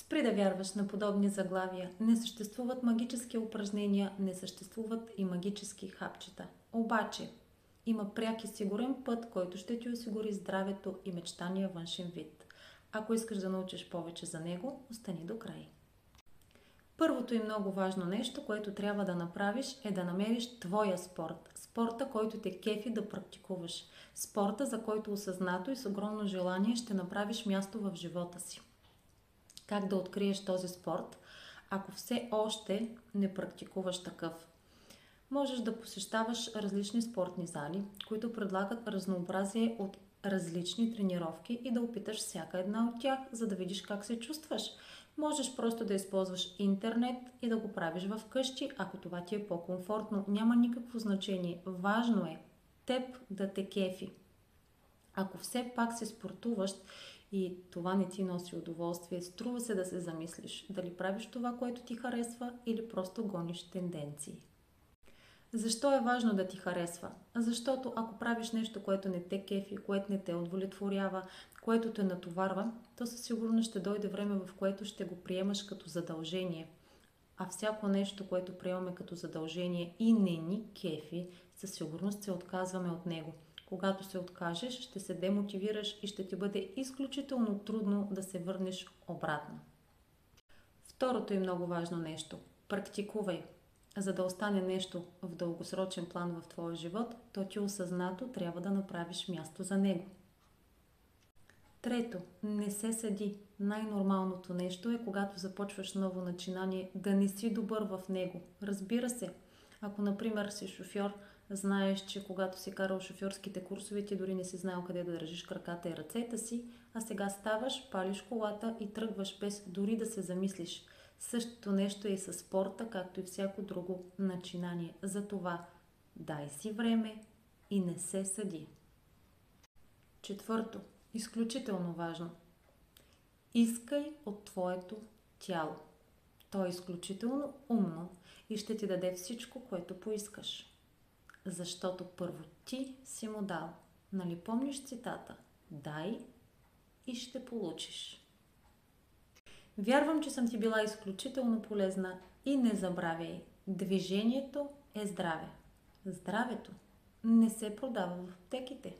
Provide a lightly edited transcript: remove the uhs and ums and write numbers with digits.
Спри да вярваш на подобни заглавия. Не съществуват магически упражнения, не съществуват и магически хапчета. Обаче, има пряк и сигурен път, който ще ти осигури здравето и мечтания външен вид. Ако искаш да научиш повече за него, остани до край. Първото и много важно нещо, което трябва да направиш, е да намериш твоя спорт. Спорта, който те кефи да практикуваш. Спорта, за който осъзнато и с огромно желание ще направиш място в живота си. Как да откриеш този спорт, ако все още не практикуваш такъв? Можеш да посещаваш различни спортни зали, които предлагат разнообразие от различни тренировки и да опиташ всяка една от тях, за да видиш как се чувстваш. Можеш просто да използваш интернет и да го правиш в къщи, ако това ти е по-комфортно. Няма никакво значение. Важно е теб да те кефи. Ако все пак си спортуващ и това не ти носи удоволствие, струва се да се замислиш дали правиш това, което ти харесва, или просто гониш тенденции. Защо е важно да ти харесва? Защото ако правиш нещо, което не те кефи, което не те удовлетворява, което те натоварва, то със сигурност ще дойде време, в което ще го приемаш като задължение. А всяко нещо, което приемаме като задължение и не ни кефи, със сигурност се отказваме от него. Когато се откажеш, ще се демотивираш и ще ти бъде изключително трудно да се върнеш обратно. Второто и много важно нещо – практикувай. За да остане нещо в дългосрочен план в твоя живот, то ти осъзнато трябва да направиш място за него. Трето, не се съди. Най-нормалното нещо е, когато започваш ново начинание, да не си добър в него. Разбира се, ако, например, си шофьор, знаеш, че когато си карал шофьорските курсове, ти дори не си знаел къде да държиш краката и ръцете си, а сега ставаш, палиш колата и тръгваш без дори да се замислиш. Същото нещо е и със спорта, както и всяко друго начинание. Затова дай си време и не се съди. Четвърто, изключително важно. Искай от твоето тяло. То е изключително умно и ще ти даде всичко, което поискаш. Защото първо ти си му дал. Нали помниш цитата? Дай и ще получиш. Вярвам, че съм ти била изключително полезна и не забравяй, движението е здраве. Здравето не се продава в аптеките.